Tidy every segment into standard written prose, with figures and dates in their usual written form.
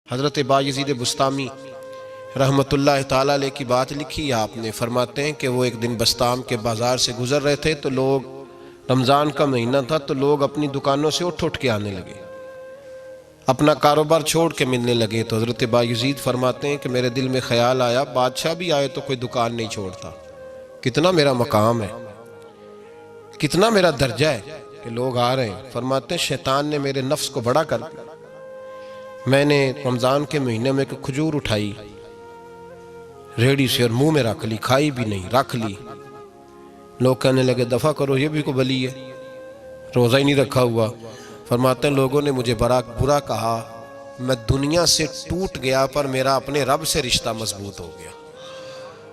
حضرت بایزید بسطامی رحمۃ اللہ تعالیٰ علیہ کی بات لکھی ہے آپ نے. فرماتے ہیں کہ وہ ایک دن بسطام کے بازار سے گزر رہے تھے تو لوگ، رمضان کا مہینہ تھا تو لوگ اپنی دکانوں سے اٹھ کے آنے لگے، اپنا کاروبار چھوڑ کے ملنے لگے. تو حضرت بایزید فرماتے ہیں کہ میرے دل میں خیال آیا بادشاہ بھی آئے تو کوئی دکان نہیں چھوڑتا، کتنا میرا مقام ہے، کتنا میرا درجہ ہے کہ لوگ آ رہے ہیں. فرماتے ہیں شیطان نے میرے نفس کو بڑا کر دیا. میں نے رمضان کے مہینے میں ایک کھجور اٹھائی ریڑھی سے اور منہ میں رکھ لی، کھائی بھی نہیں، رکھ لی. لوگ کہنے لگے دفع کرو، یہ بھی کو بلی ہے، روزہ ہی نہیں رکھا ہوا. فرماتے ہیں لوگوں نے مجھے برا کہا، میں دنیا سے ٹوٹ گیا پر میرا اپنے رب سے رشتہ مضبوط ہو گیا.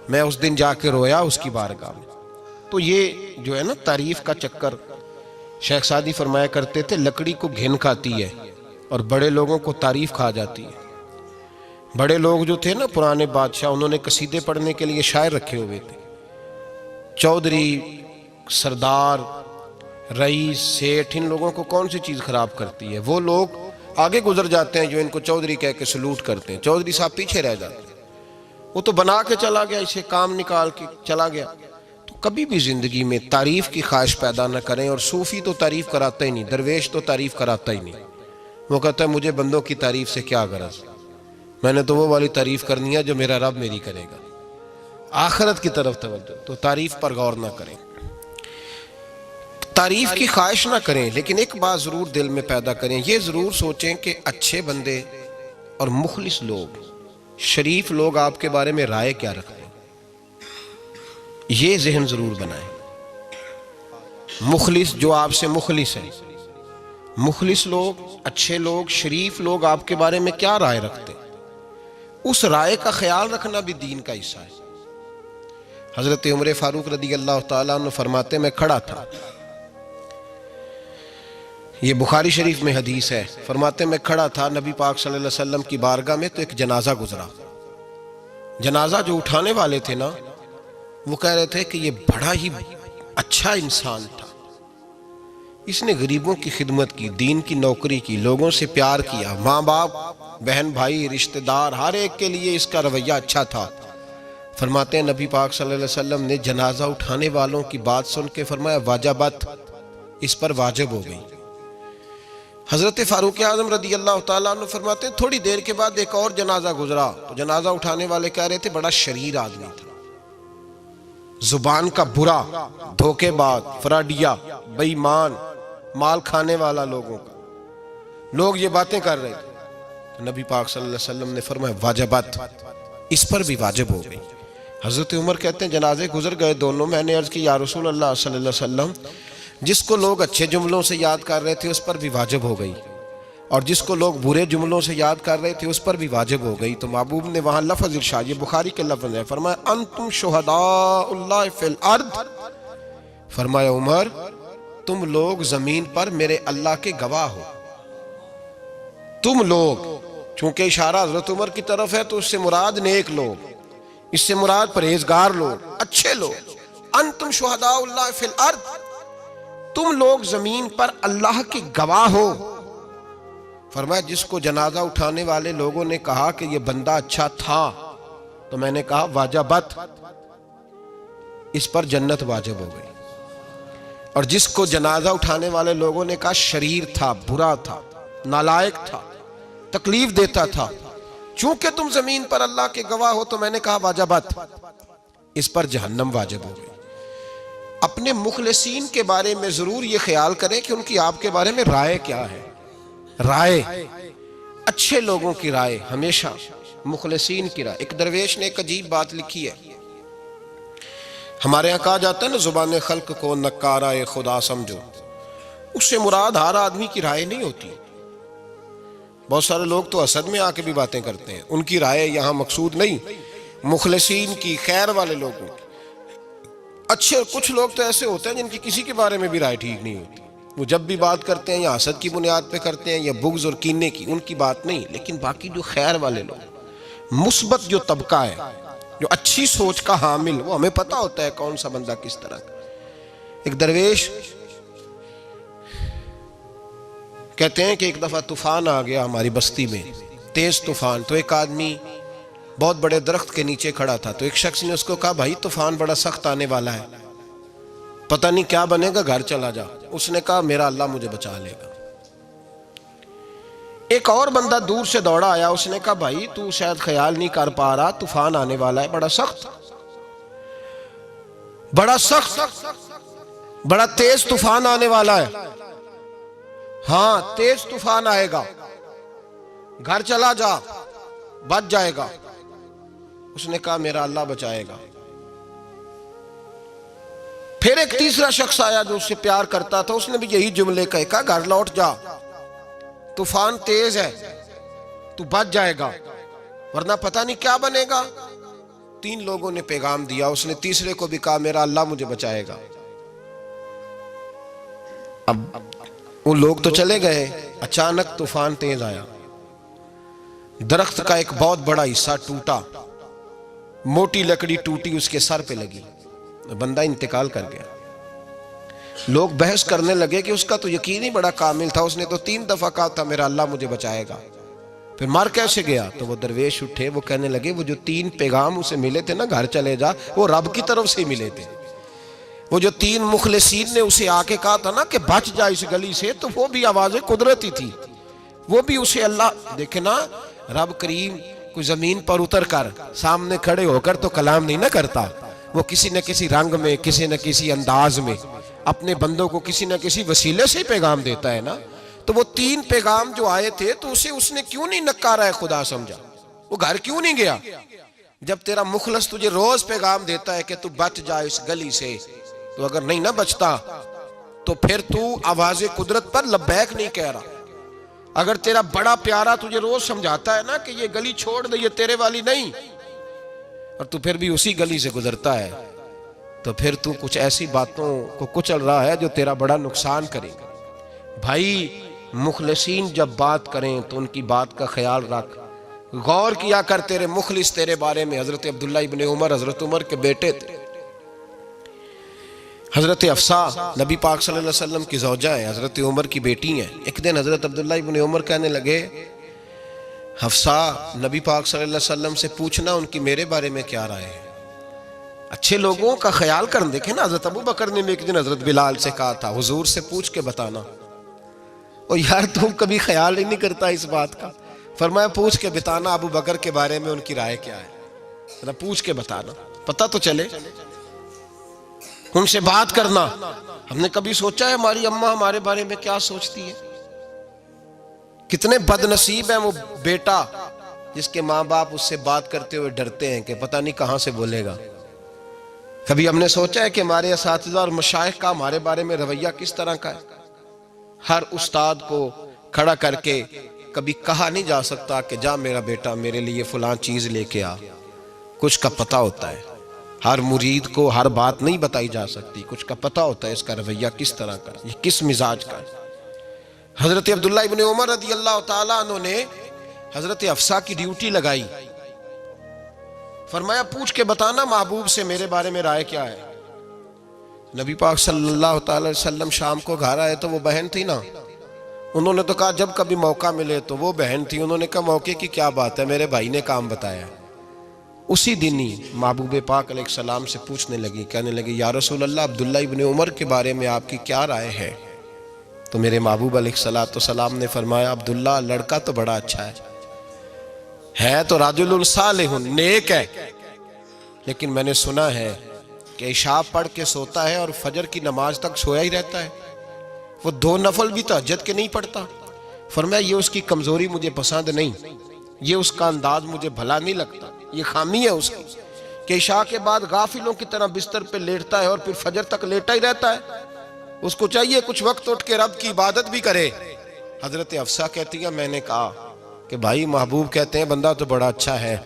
میں اس دن جا کے رویا اس کی بارگاہ میں. تو یہ جو ہے نا تعریف کا چکر، شیخ سعدی فرمایا کرتے تھے لکڑی کو گھن کھاتی ہے اور بڑے لوگوں کو تعریف کھا جاتی ہے. بڑے لوگ جو تھے نا پرانے بادشاہ، انہوں نے قصیدے پڑھنے کے لیے شاعر رکھے ہوئے تھے. چودھری، سردار، رئیس، سیٹھ، ان لوگوں کو کون سی چیز خراب کرتی ہے؟ وہ لوگ آگے گزر جاتے ہیں جو ان کو چودھری کہہ کے سلوٹ کرتے ہیں. چودھری صاحب پیچھے رہ جاتے ہیں. وہ تو بنا کے چلا گیا، اسے کام نکال کے چلا گیا. تو کبھی بھی زندگی میں تعریف کی خواہش پیدا نہ کریں. اور صوفی تو تعریف کراتا ہی نہیں، درویش تو تعریف کراتا ہی نہیں. وہ کہتا ہے مجھے بندوں کی تعریف سے کیا غرض، میں نے تو وہ والی تعریف کرنی ہے جو میرا رب میری کرے گا. آخرت کی طرف توجہ. تو تعریف پر غور نہ کریں، تعریف کی خواہش نہ کریں، لیکن ایک بات ضرور دل میں پیدا کریں. یہ ضرور سوچیں کہ اچھے بندے اور مخلص لوگ، شریف لوگ آپ کے بارے میں رائے کیا رکھتے ہیں. یہ ذہن ضرور بنائیں. مخلص جو آپ سے مخلص ہیں، مخلص لوگ، اچھے لوگ، شریف لوگ آپ کے بارے میں کیا رائے رکھتے ہیں، اس رائے کا خیال رکھنا بھی دین کا حصہ ہے. حضرت عمر فاروق رضی اللہ تعالیٰ عنہ فرماتے میں کھڑا تھا، یہ بخاری شریف میں حدیث ہے. فرماتے میں کھڑا تھا نبی پاک صلی اللہ علیہ وسلم کی بارگاہ میں تو ایک جنازہ گزرا. جنازہ جو اٹھانے والے تھے نا، وہ کہہ رہے تھے کہ یہ بڑا ہی اچھا انسان تھا، اس نے غریبوں کی خدمت کی، دین کی نوکری کی، لوگوں سے پیار کیا، ماں باپ، بہن بھائی، رشتہ دار، ہر ایک کے لیے اس کا رویہ اچھا تھا. فرماتے ہیں نبی پاک صلی اللہ علیہ وسلم نے جنازہ اٹھانے والوں کی بات سن کے فرمایا واجبت، اس پر واجب ہو گئی. حضرت فاروق اعظم رضی اللہ تعالیٰ عنہ فرماتے ہیں تھوڑی دیر کے بعد ایک اور جنازہ گزرا تو جنازہ اٹھانے والے کہہ رہے تھے بڑا شریر آدمی تھا، زبان کا برا، دھوکے باز، فراڈیا، بے ایمان، مال کھانے والا لوگوں کا. لوگ یہ باتیں کر رہے تھے. نبی پاک صلی اللہ علیہ وسلم نے فرمایا واجبت، اس پر بھی واجب ہو گئی. حضرت عمر کہتے ہیں جنازے گزر گئے دونوں. میں نے عرض کی یا رسول اللہ صلی اللہ علیہ وسلم، جس کو لوگ اچھے جملوں سے یاد کر رہے تھے اس پر بھی واجب ہو گئی، اور جس کو لوگ برے جملوں سے یاد کر رہے تھے اس پر بھی واجب ہو گئی. تو محبوب نے وہاں لفظ ارشاد، یہ بخاری کے لفظ ہے، فرمایا انتم شہداء اللہ فی الارض. فرمایا عمر تم لوگ زمین پر میرے اللہ کے گواہ ہو. تم لوگ، چونکہ اشارہ حضرت عمر کی طرف ہے تو اس سے مراد نیک لوگ، اس سے مراد پرہیزگار لوگ، اچھے لوگ. انتم شہداء اللہ فی الارض، تم لوگ زمین پر اللہ کے گواہ ہو. فرمایا جس کو جنازہ اٹھانے والے لوگوں نے کہا کہ یہ بندہ اچھا تھا تو میں نے کہا واجبت، اس پر جنت واجب ہو گئی. اور جس کو جنازہ اٹھانے والے لوگوں نے کہا شریر تھا، برا تھا، نالائق تھا، تکلیف دیتا تھا، چونکہ تم زمین پر اللہ کے گواہ ہو تو میں نے کہا واجبت، اس پر جہنم واجب ہو گئی. اپنے مخلصین کے بارے میں ضرور یہ خیال کریں کہ ان کی آپ کے بارے میں رائے کیا ہے. رائے، اچھے لوگوں کی رائے، ہمیشہ مخلصین کی رائے. ایک درویش نے ایک عجیب بات لکھی ہے. ہمارے یہاں کہا جاتا ہے نا زبان خلق کو نکارہ خدا سمجھو. اس سے مراد ہر آدمی کی رائے نہیں ہوتی. بہت سارے لوگ تو حسد میں آ کے بھی باتیں کرتے ہیں، ان کی رائے یہاں مقصود نہیں، مخلصین کی، خیر والے لوگوں کی. اچھے کچھ لوگ تو ایسے ہوتے ہیں جن کی کسی کے بارے میں بھی رائے ٹھیک نہیں ہوتی. وہ جب بھی بات کرتے ہیں یا حسد کی بنیاد پہ کرتے ہیں یا بغض اور کینے کی، ان کی بات نہیں. لیکن باقی جو خیر والے لوگ، مثبت جو طبقہ ہے، جو اچھی سوچ کا حامل، وہ ہمیں پتہ ہوتا ہے کون سا بندہ کس طرح کا. ایک درویش کہتے ہیں کہ ایک دفعہ طوفان آ گیا ہماری بستی میں. تیز طوفان. تو ایک آدمی بہت بڑے درخت کے نیچے کھڑا تھا, تو ایک شخص نے اس کو کہا بھائی طوفان بڑا سخت آنے والا ہے, پتہ نہیں کیا بنے گا, گھر چلا جا. اس نے کہا میرا اللہ مجھے بچا لے گا. ایک اور بندہ دور سے دوڑا آیا, اس نے کہا بھائی تو شاید خیال نہیں کر پا رہا, طوفان آنے والا ہے بڑا سخت, بڑا تیز طوفان آنے والا ہے. ہاں تیز طوفان آئے گا, گھر چلا جا, بچ جائے گا. اس نے کہا میرا اللہ بچائے گا. پھر ایک تیسرا شخص آیا جو اس سے پیار کرتا تھا, اس نے بھی یہی جملے کہا گھر لوٹ جا, طوفان تیز ہے, تو بچ جائے گا ورنہ پتہ نہیں کیا بنے گا. 3 لوگوں نے پیغام دیا, اس نے تیسرے کو بھی کہا میرا اللہ مجھے بچائے گا. اب وہ لوگ تو چلے گئے, اچانک طوفان تیز آیا, درخت کا ایک بہت بڑا حصہ ٹوٹا, موٹی لکڑی ٹوٹی اس کے سر پہ لگی, بندہ انتقال کر گیا. لوگ بحث کرنے لگے کہ اس کا تو یقین ہی بڑا کامل تھا, اس نے تو 3 دفعہ کہا تھا میرا اللہ مجھے بچائے گا, پھر مر کیسے گیا؟ تو وہ درویش اٹھے, وہ کہنے لگے وہ جو 3 پیغام اسے ملے تھے نا گھر چلے جا, وہ رب کی طرف سے ملے تھے. وہ جو 3 مخلصین نے اسے آ کے کہا تھا نا کہ بچ جا اس گلی سے, تو وہ بھی آواز قدرتی تھی, وہ بھی اسے اللہ دیکھے نا. رب کریم کوئی زمین پر اتر کر سامنے کھڑے ہو کر تو کلام نہیں نہ کرتا, وہ کسی نہ کسی رنگ میں, کسی نہ کسی انداز میں اپنے بندوں کو کسی نہ کسی وسیلے سے پیغام دیتا ہے نا. تو وہ 3 پیغام جو آئے تھے تو اسے اس نے کیوں نہیں نکارا ہے خدا سمجھا, وہ گھر کیوں نہیں گیا؟ جب تیرا مخلص تجھے روز پیغام دیتا ہے کہ تو بچ جا اس گلی سے, تو اگر نہیں نہ بچتا تو پھر تو آواز قدرت پر لبیک نہیں کہہ رہا. اگر تیرا بڑا پیارا تجھے روز سمجھاتا ہے نا کہ یہ گلی چھوڑ دے, یہ تیرے والی نہیں, اور تو پھر بھی اسی گلی سے گزرتا ہے, تو پھر تو کچھ ایسی باتوں کو کچل رہا ہے جو تیرا بڑا نقصان کرے گا. بھائی مخلصین جب بات کریں تو ان کی بات کا خیال رکھ, غور کیا کر. تیرے مخلص تیرے بارے میں حضرت عبداللہ ابن عمر, حضرت عمر کے بیٹے تھے. حضرت حفصہ نبی پاک صلی اللہ علیہ وسلم کی زوجہ ہے, حضرت عمر کی بیٹی ہیں. ایک دن حضرت عبداللہ ابن عمر کہنے لگے حفصہ نبی پاک صلی اللہ علیہ وسلم سے پوچھنا ان کی میرے بارے میں کیا رائے ہے. اچھے لوگوں کا خیال کر. دیکھیں نا حضرت ابو بکر نے بھی ایک دن حضرت بلال سے کہا تھا حضور سے پوچھ کے بتانا. اور یار تم کبھی خیال ہی نہیں کرتا اس بات کا. فرمایا پوچھ کے بتانا ابو بکر کے بارے میں ان کی رائے کیا ہے, پوچھ کے بتانا, پتہ تو چلے. ان سے بات کرنا. ہم نے کبھی سوچا ہے ہماری اماں ہمارے بارے میں کیا سوچتی ہے؟ کتنے بد نصیب ہیں وہ بیٹا جس کے ماں باپ اس سے بات کرتے ہوئے ڈرتے ہیں کہ پتہ نہیں کہاں سے بولے گا. کبھی ہم نے سوچا ہے کہ ہمارے اساتذہ اور مشائخ کا ہمارے بارے میں رویہ کس طرح کا ہے؟ ہر استاد کو کھڑا کر کے کبھی کہا نہیں جا سکتا کہ جا میرا بیٹا میرے لیے فلاں چیز لے کے آ. کچھ کا پتہ ہوتا ہے. ہر مرید کو ہر بات نہیں بتائی جا سکتی, کچھ کا پتہ ہوتا ہے اس کا رویہ کس طرح کا, یہ کس مزاج کا ہے. حضرت عبداللہ ابن عمر رضی اللہ تعالیٰ عنہ نے حضرت حفصہ کی ڈیوٹی لگائی. فرمایا پوچھ کے بتانا محبوب سے میرے بارے میں رائے کیا ہے. نبی پاک صلی اللہ تعالی وسلم شام کو گھر آئے تو وہ بہن تھی نا, انہوں نے تو کہا جب کبھی موقع ملے تو وہ بہن تھی, انہوں نے کہا موقع کی کیا بات ہے, میرے بھائی نے کام بتایا. اسی دن ہی محبوب پاک علیہ السلام سے پوچھنے لگی, کہنے لگی یا رسول اللہ عبداللہ ابن عمر کے بارے میں آپ کی کیا رائے ہے؟ تو میرے محبوب علیہ السلام نے فرمایا عبداللہ لڑکا تو بڑا اچھا ہے تو رجل صالح نیک ہے, لیکن میں نے سنا ہے کہ عشاء پڑھ کے سوتا ہے اور فجر کی نماز تک سویا ہی رہتا ہے, وہ 2 نفل بھی تہجد کے نہیں پڑھتا. فرمایا یہ اس کی کمزوری مجھے پسند نہیں, یہ اس کا انداز مجھے بھلا نہیں لگتا, یہ خامی ہے اس کی کہ عشاء کے بعد غافلوں کی طرح بستر پہ لیٹتا ہے اور پھر فجر تک لیٹا ہی رہتا ہے. اس کو چاہیے کچھ وقت اٹھ کے رب کی عبادت بھی کرے. حضرت حفصہ کہتی ہے میں نے کہا کہ بھائی محبوب کہتے ہیں بندہ تو بڑا اچھا ہے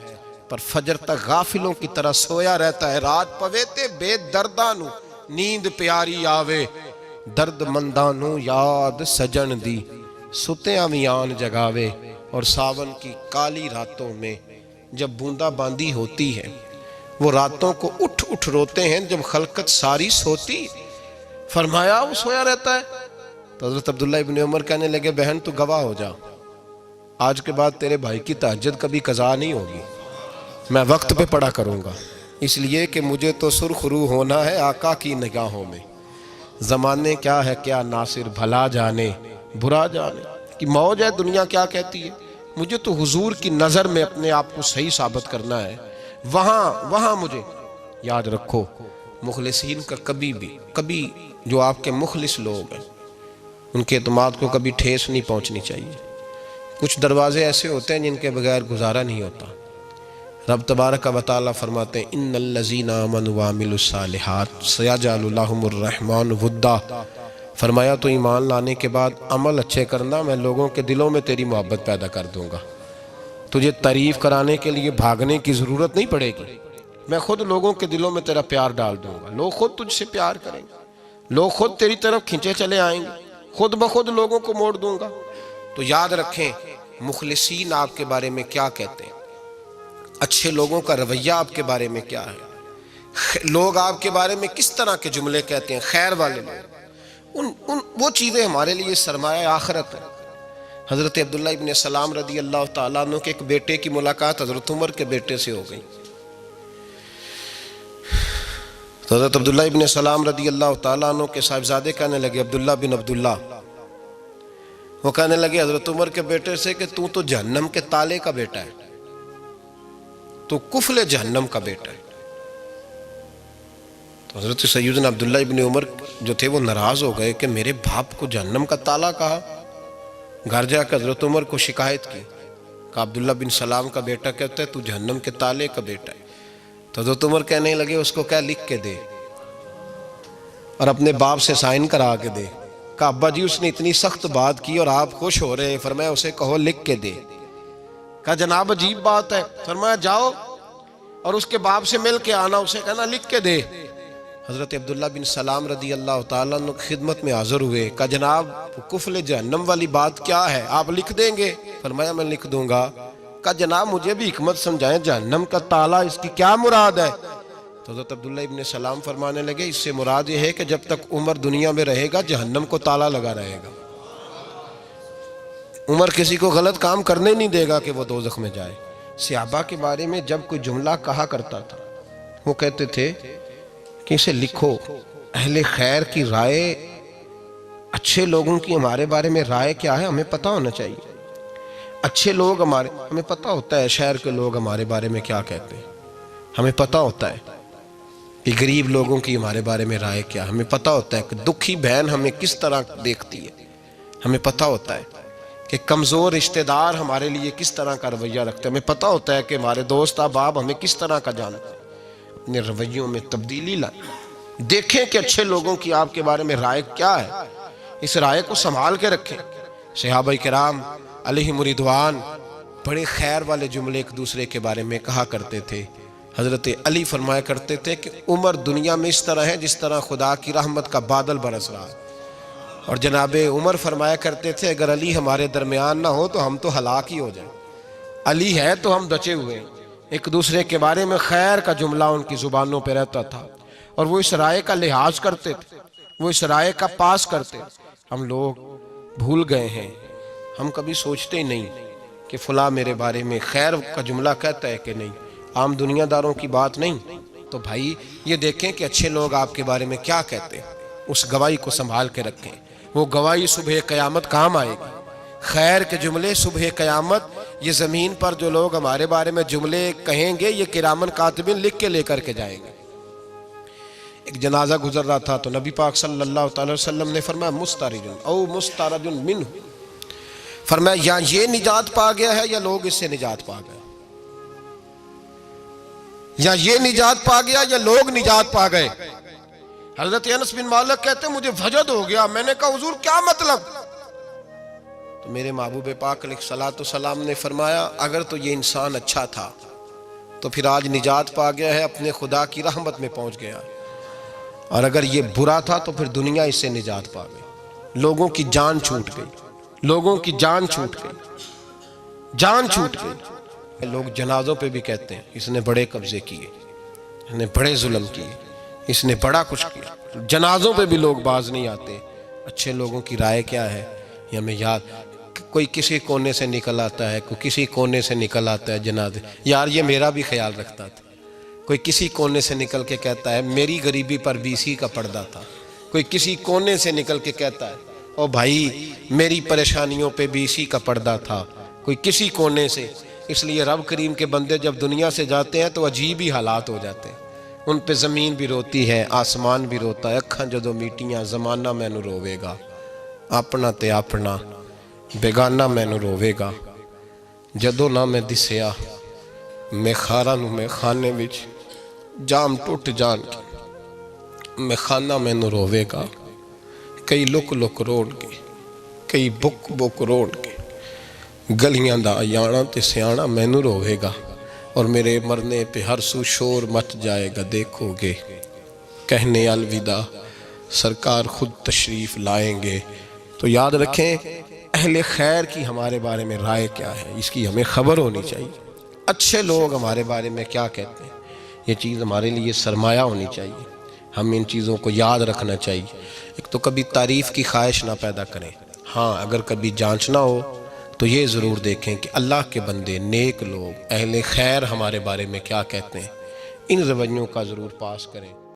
پر فجر تک غافلوں کی طرح سویا رہتا ہے. رات پویتے بے دردانو نیند پیاری آوے, درد مندانو یاد سجن دی ستیاں میان جگاوے. اور ساون کی کالی راتوں میں جب بوندا باندی ہوتی ہے وہ راتوں کو اٹھ اٹھ روتے ہیں جب خلقت ساری سوتی. فرمایا وہ سویا رہتا ہے. تو حضرت عبداللہ ابن عمر کہنے لگے بہن تو گواہ ہو جا, آج کے بعد تیرے بھائی کی تہجد کبھی قضا نہیں ہوگی، میں وقت پہ پڑھا کروں گا، اس لیے کہ مجھے تو سرخ رو ہونا ہے آقا کی نگاہوں میں۔ زمانے کیا ہے کیا ناصر، بھلا جانے برا جانے کہ موج ہے دنیا کیا کہتی ہے، مجھے تو حضور کی نظر میں اپنے آپ کو صحیح ثابت کرنا ہے۔ وہاں مجھے یاد رکھو، مخلصین کا کبھی جو آپ کے مخلص لوگ ہیں ان کے اعتماد کو کبھی ٹھیس نہیں پہنچنی چاہیے۔ کچھ دروازے ایسے ہوتے ہیں جن کے بغیر گزارا نہیں ہوتا۔ رب تبارک و تعالیٰ فرماتے ہیں ان الذین آمنوا وعملوا الصالحات سیجعل لهم الرحمن ودا، فرمایا تو ایمان لانے کے بعد عمل اچھے کرنا، میں لوگوں کے دلوں میں تیری محبت پیدا کر دوں گا۔ تجھے تعریف کرانے کے لیے بھاگنے کی ضرورت نہیں پڑے گی، میں خود لوگوں کے دلوں میں تیرا پیار ڈال دوں گا، لوگ خود تجھ سے پیار کریں گے، لوگ خود تیری طرف کھنچے چلے آئیں گے، خود بخود لوگوں کو موڑ دوں گا۔ تو یاد رکھیں مخلصین آپ کے بارے میں کیا کہتے ہیں، اچھے لوگوں کا رویہ آپ کے بارے میں کیا ہے، لوگ آپ کے بارے میں کس طرح کے جملے کہتے ہیں، خیر والے لوگ، وہ چیزیں ہمارے لیے سرمایہ آخرت ہے۔ حضرت عبداللہ ابن سلام رضی اللہ تعالیٰ عنہ کے ایک بیٹے کی ملاقات حضرت عمر کے بیٹے سے ہو گئی۔ تو حضرت عبداللہ ابن سلام رضی اللہ تعالیٰ عنہ کے صاحبزادے کہنے لگے، عبداللہ بن عبداللہ، وہ کہنے لگے حضرت عمر کے بیٹے سے کہ تو جہنم کے تالے کا بیٹا ہے، تو کفل جہنم کا بیٹا ہے۔ تو حضرت سیدنا عبداللہ ابن عمر جو تھے وہ ناراض ہو گئے کہ میرے باپ کو جہنم کا تالا کہا۔ گھر جا کر حضرت عمر کو شکایت کی کہ عبداللہ بن سلام کا بیٹا کہتا ہے تو جہنم کے تالے کا بیٹا ہے۔ تو حضرت عمر کہنے لگے اس کو کیا لکھ کے دے اور اپنے باپ سے سائن کرا کے دے۔ کہا ابا جی اس نے اتنی سخت بات کی اور آپ خوش ہو رہے ہیں، فرمایا اسے کہو لکھ کے دے۔ کہا جناب عجیب بات ہے، فرمایا جاؤ اور اس کے باپ سے مل کے آنا، اسے کہنا لکھ کے دے۔ حضرت عبداللہ بن سلام رضی اللہ تعالیٰ عنہ کی خدمت میں حاضر ہوئے، کہا جناب کفل جہنم والی بات کیا ہے، آپ لکھ دیں گے؟ فرمایا میں لکھ دوں گا۔ کہا جناب مجھے بھی حکمت سمجھائیں، جہنم کا تالا اس کی کیا مراد ہے؟ تو حضرت عبداللہ ابن سلام فرمانے لگے اس سے مراد یہ ہے کہ جب تک عمر دنیا میں رہے گا جہنم کو تالا لگا رہے گا، عمر کسی کو غلط کام کرنے نہیں دے گا کہ وہ دوزخ میں جائے۔ صحابہ کے بارے میں جب کوئی جملہ کہا کرتا تھا وہ کہتے تھے کہ اسے لکھو، اہل خیر کی رائے، اچھے لوگوں کی ہمارے بارے میں رائے کیا ہے ہمیں پتہ ہونا چاہیے۔ اچھے لوگ ہمیں پتہ ہوتا ہے شہر کے لوگ ہمارے بارے میں کیا کہتے ہیں، ہمیں پتہ ہوتا ہے کہ غریب لوگوں کی ہمارے بارے میں رائے کیا، ہمیں پتہ ہوتا ہے کہ دکھی بہن ہمیں کس طرح دیکھتی ہے، ہمیں پتہ ہوتا ہے کہ کمزور رشتہ دار ہمارے لیے کس طرح کا رویہ رکھتے ہیں، ہمیں پتہ ہوتا ہے کہ ہمارے دوست احباب ہمیں کس طرح کا جانتے ہیں۔ اپنے رویوں میں تبدیلی لائیں، دیکھیں کہ اچھے لوگوں کی آپ کے بارے میں رائے کیا ہے، اس رائے کو سنبھال کے رکھیں۔ صحابہ کرام علیہم رضوان بڑے خیر والے جملے ایک دوسرے کے بارے میں کہا کرتے تھے۔ حضرت علی فرمایا کرتے تھے کہ عمر دنیا میں اس طرح ہے جس طرح خدا کی رحمت کا بادل برس رہا ہے، اور جناب عمر فرمایا کرتے تھے اگر علی ہمارے درمیان نہ ہو تو ہم تو ہلاک ہی ہو جائیں، علی ہے تو ہم بچے ہوئے ہیں۔ ایک دوسرے کے بارے میں خیر کا جملہ ان کی زبانوں پہ رہتا تھا، اور وہ اس رائے کا لحاظ کرتے تھے، وہ اس رائے کا پاس کرتے۔ ہم لوگ بھول گئے ہیں، ہم کبھی سوچتے ہی نہیں کہ فلاں میرے بارے میں خیر کا جملہ کہتا ہے کہ نہیں، عام دنیا داروں کی بات نہیں۔ تو بھائی یہ دیکھیں کہ اچھے لوگ آپ کے بارے میں کیا کہتے ہیں، اس گواہی کو سنبھال کے رکھیں، وہ گواہی صبح قیامت کام آئے گی۔ خیر کے جملے صبح قیامت، یہ زمین پر جو لوگ ہمارے بارے میں جملے کہیں گے یہ کرامن کاتبین لکھ کے لے کر کے جائیں گے۔ ایک جنازہ گزر رہا تھا تو نبی پاک صلی اللہ تعالی وسلم نے فرمایا مسترج او مسترج منہ، فرمایا یا یہ نجات پا گیا ہے یا لوگ اس سے نجات پا گئے، یا یہ نجات پا گیا یا لوگ نجات پا گئے۔ حضرت انس بن مالک کہتے ہیں مجھے وجد ہو گیا، میں نے کہا حضور کیا مطلب؟ تو میرے محبوب پاک علیہ الصلوۃ والسلام نے فرمایا اگر تو یہ انسان اچھا تھا تو پھر آج نجات پا گیا ہے، اپنے خدا کی رحمت میں پہنچ گیا، اور اگر یہ برا تھا تو پھر دنیا اس سے نجات پا گئی۔ لوگوں کی جان چھوٹ گئی، لوگوں کی جان چھوٹ گئی، جان چھوٹ گئی۔ لوگ جنازوں پہ بھی کہتے ہیں اس نے بڑے قبضے کیے، اس نے بڑے ظلم کیے، اس نے بڑا کچھ کیا۔ جنازوں پہ بھی لوگ باز نہیں آتے۔ اچھے لوگوں کی رائے کیا ہے یہ ہمیں یاد، کوئی کسی کونے سے نکل آتا ہے، کوئی کسی کونے سے نکل آتا ہے جنازے. یار یہ میرا بھی خیال رکھتا تھا. کوئی کسی کونے سے نکل کے کہتا ہے میری غریبی پر BC کا پردہ تھا. کوئی کسی کونے سے نکل کے کہتا ہے او بھائی میری پریشانیوں پہ BC کا پردہ تھا. کوئی کسی کونے سے. اس لیے رب کریم کے بندے جب دنیا سے جاتے ہیں تو عجیب ہی حالات ہو جاتے ہیں. ان پہ زمین بھی روتی ہے، آسمان بھی روتا ہے. اکھاں جدو میٹیاں زمانہ مینوں روے گا، اپنا تے اپنا بیگانہ مینوں روے گا. جدو نہ میں دسیا میں خاراں نوں میں خانے وچ جام ٹوٹ جان کے میں خانہ مینوں روے گا. کئی لک لک روڑ کے، کئی بک بک روڑ کے گلیاں دا یانا تے سیانا مینوں روے گا. اور میرے مرنے پہ ہر سو شور مچ جائے گا، دیکھو گے کہنے الوداع سرکار خود تشریف لائیں گے. تو یاد رکھیں اہل خیر کی ہمارے بارے میں رائے کیا ہے، اس کی ہمیں خبر ہونی چاہیے. اچھے لوگ ہمارے بارے میں کیا کہتے ہیں، یہ چیز ہمارے لیے سرمایہ ہونی چاہیے. ہم ان چیزوں کو یاد رکھنا چاہیے. ایک تو کبھی تعریف کی خواہش نہ پیدا کریں. ہاں اگر کبھی جانچنا ہو تو یہ ضرور دیکھیں کہ اللہ کے بندے، نیک لوگ، اہل خیر ہمارے بارے میں کیا کہتے ہیں. ان رویوں کا ضرور پاس کریں.